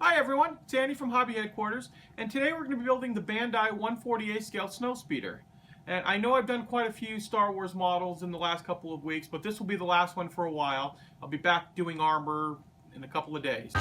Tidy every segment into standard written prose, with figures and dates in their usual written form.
Hi everyone, it's Andy from Hobby Headquarters, and today we're going to be building the Bandai 1/48 scale Snowspeeder. And I know I've done quite a few Star Wars models in the last couple of weeks, but this will be the last one for a while. I'll be back doing armor in a couple of days.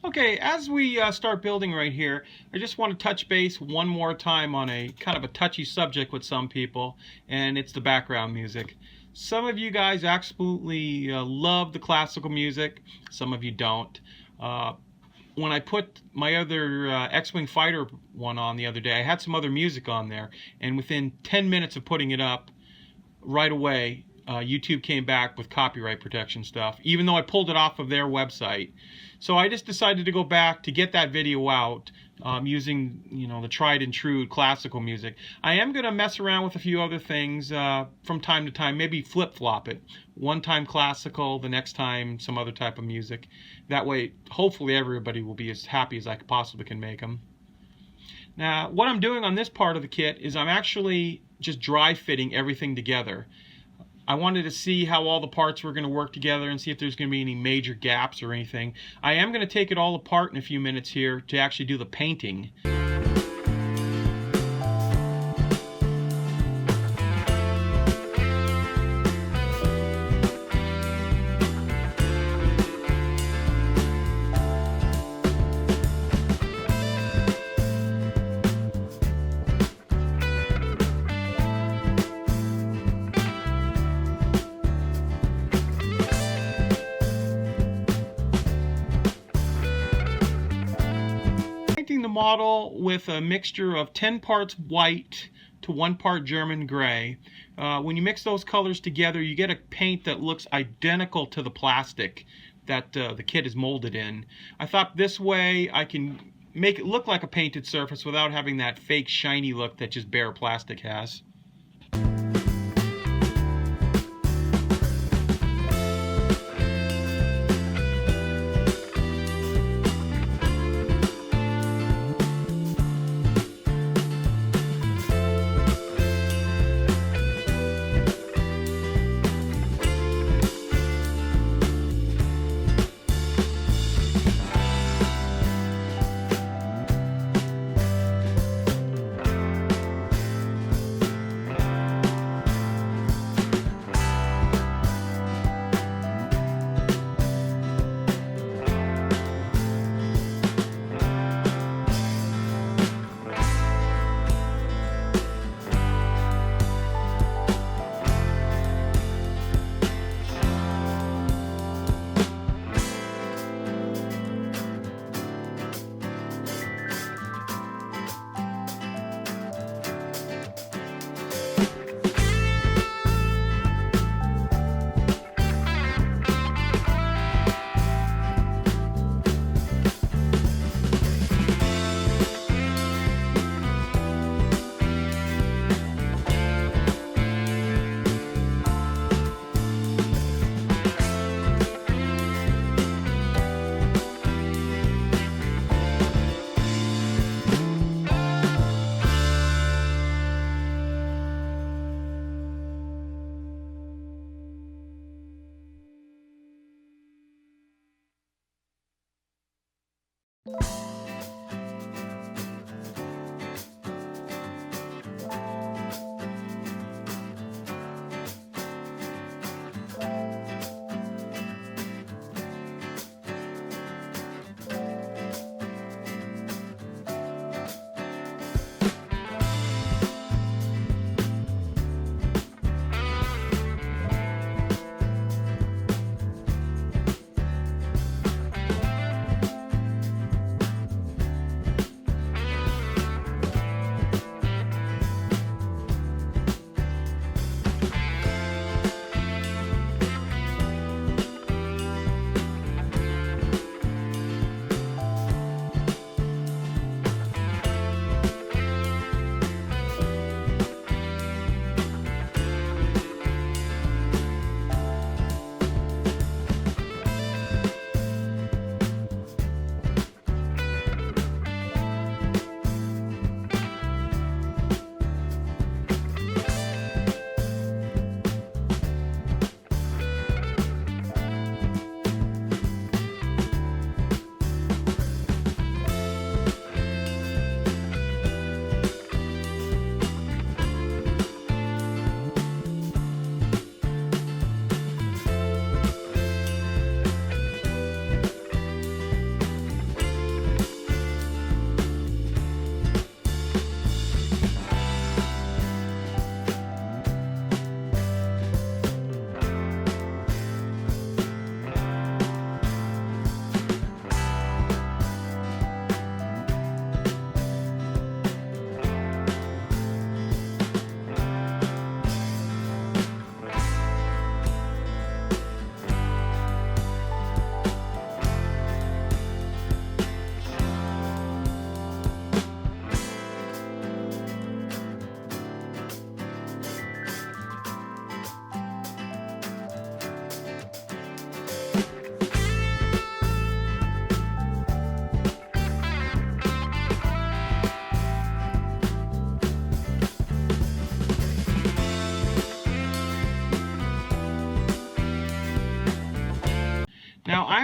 Okay, as we start building right here, I just want to touch base one more time on a kind of a touchy subject with some people, and it's the background music. Some of you guys absolutely love the classical music, some of you don't. When I put my other X-Wing fighter one on the other day, I had some other music on there, and within 10 minutes of putting it up, right away, YouTube came back with copyright protection stuff, even though I pulled it off of their website. So I just decided to go back to get that video out using, the tried and true classical music. I am going to mess around with a few other things from time to time, maybe flip-flop it. One time classical, the next time some other type of music. That way, hopefully everybody will be as happy as I possibly can make them. Now, what I'm doing on this part of the kit is I'm actually just dry fitting everything together. I wanted to see how all the parts were going to work together and see if there's going to be any major gaps or anything. I am going to take it all apart in a few minutes here to actually do the painting. The model with a mixture of 10 parts white to 1 part German gray. When you mix those colors together, you get a paint that looks identical to the plastic that the kit is molded in. I thought this way I can make it look like a painted surface without having that fake shiny look that just bare plastic has.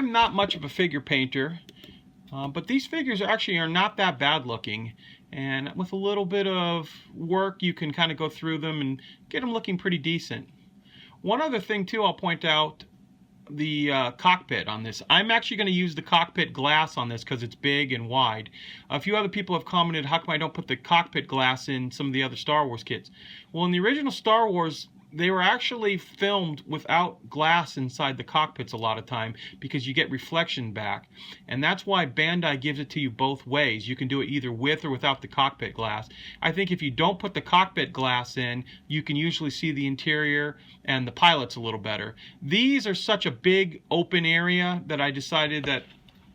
I'm not much of a figure painter, but these figures actually are not that bad looking. And with a little bit of work, you can kind of go through them and get them looking pretty decent. One other thing too, I'll point out the cockpit on this. I'm actually going to use the cockpit glass on this because it's big and wide. A few other people have commented, how come I don't put the cockpit glass in some of the other Star Wars kits? Well, in the original Star Wars, they were actually filmed without glass inside the cockpits a lot of time because you get reflection back. And that's why Bandai gives it to you both ways. You can do it either with or without the cockpit glass. I think if you don't put the cockpit glass in, you can usually see the interior and the pilots a little better. These are such a big open area that I decided that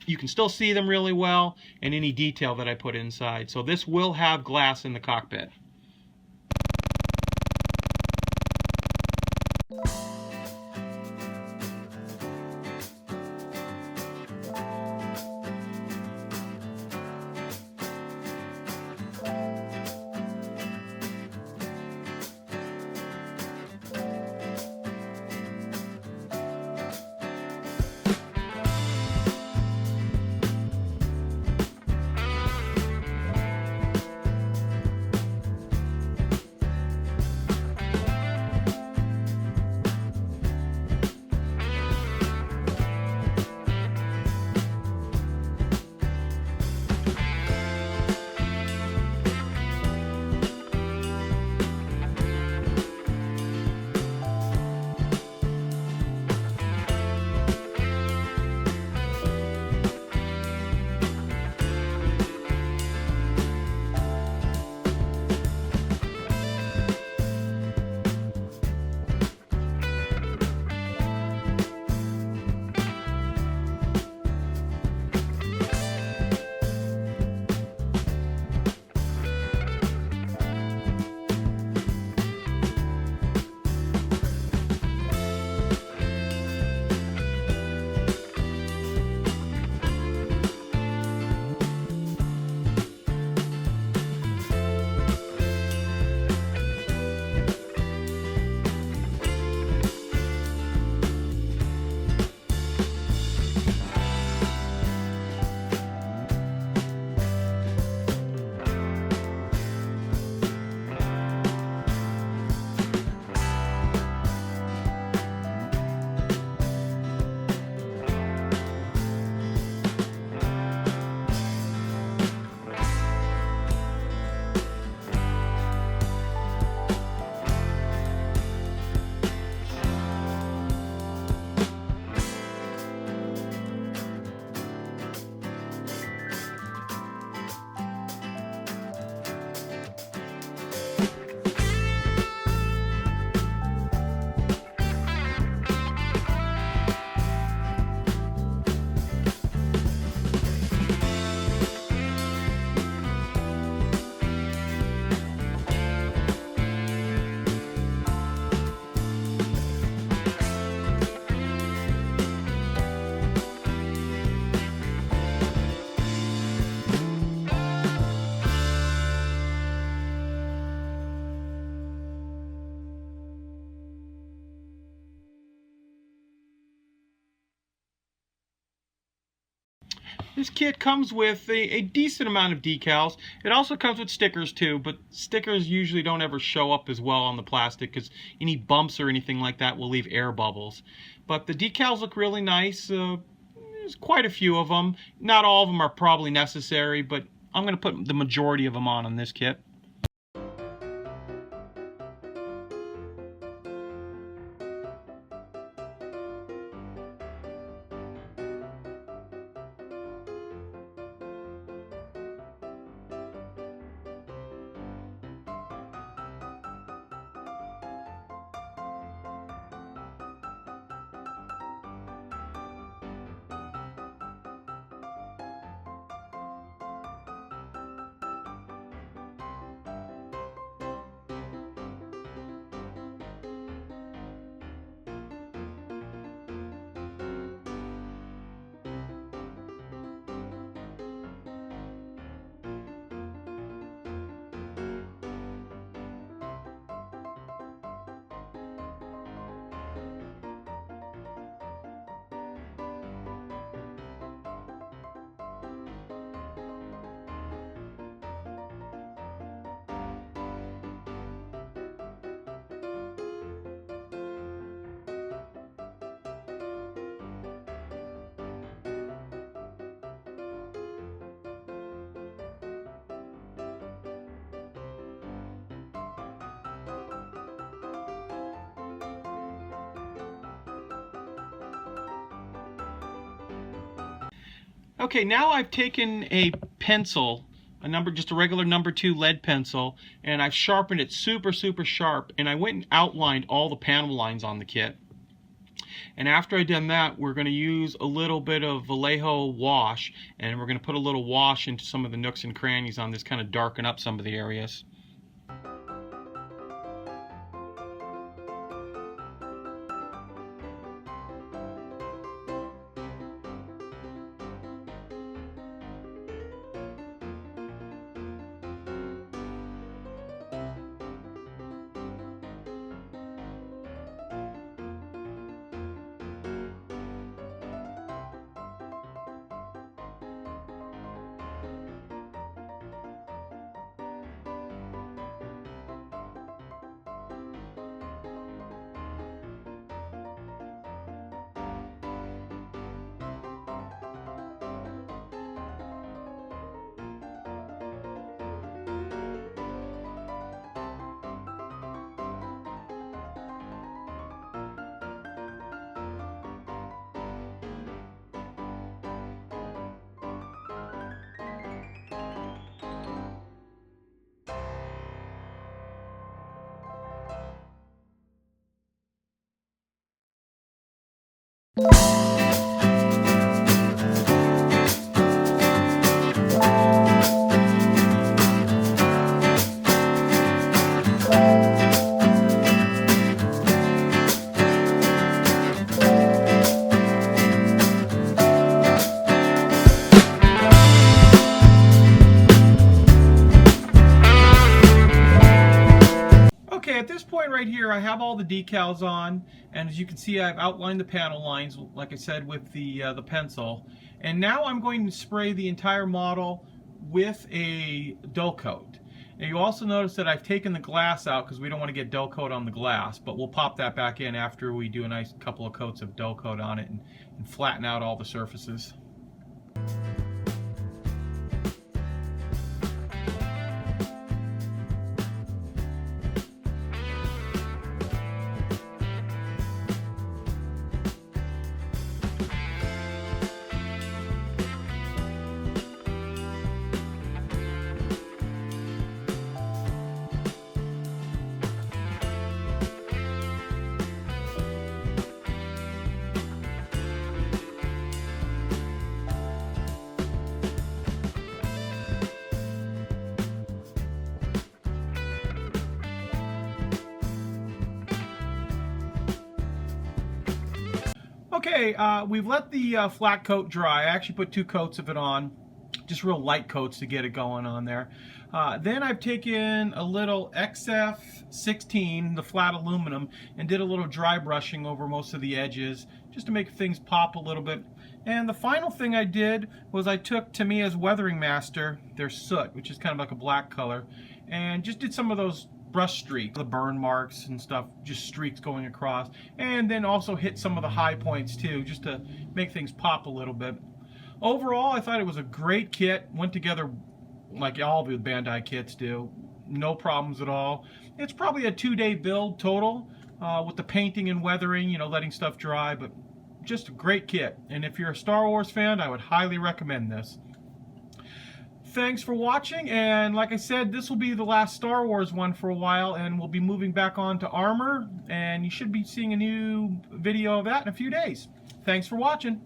you can still see them really well and any detail that I put inside. So this will have glass in the cockpit. This kit comes with a decent amount of decals. It also comes with stickers too, but stickers usually don't ever show up as well on the plastic because any bumps or anything like that will leave air bubbles. But the decals look really nice. There's quite a few of them. Not all of them are probably necessary, but I'm going to put the majority of them on this kit. Okay, now I've taken a pencil, just a regular number 2 lead pencil, and I've sharpened it super sharp, and I went and outlined all the panel lines on the kit. And after I've done that, we're going to use a little bit of Vallejo wash, and we're going to put a little wash into some of the nooks and crannies on this, kind of darken up some of the areas. Okay, at this point right here, I have all the decals on, and as you can see, I've outlined the panel lines, like I said, with the pencil. And now I'm going to spray the entire model with a dull coat. Now you also notice that I've taken the glass out because we don't want to get dull coat on the glass, but we'll pop that back in after we do a nice couple of coats of dull coat on it and flatten out all the surfaces. Okay, we've let the flat coat dry. I actually put 2 coats of it on, just real light coats to get it going on there. Then I've taken a little XF16, the flat aluminum, and did a little dry brushing over most of the edges just to make things pop a little bit. And the final thing I did was I took Tamiya's Weathering Master, their soot, which is kind of like a black color, and just did some of those brush streaks, the burn marks and stuff, just streaks going across, and then also hit some of the high points too, just to make things pop a little bit. Overall, I thought it was a great kit, went together like all the Bandai kits do, no problems at all. It's probably a 2-day build total, with the painting and weathering, you know, letting stuff dry, but just a great kit. And if you're a Star Wars fan, I would highly recommend this. Thanks for watching, and like I said, this will be the last Star Wars one for a while, and we'll be moving back on to armor, and you should be seeing a new video of that in a few days. Thanks for watching.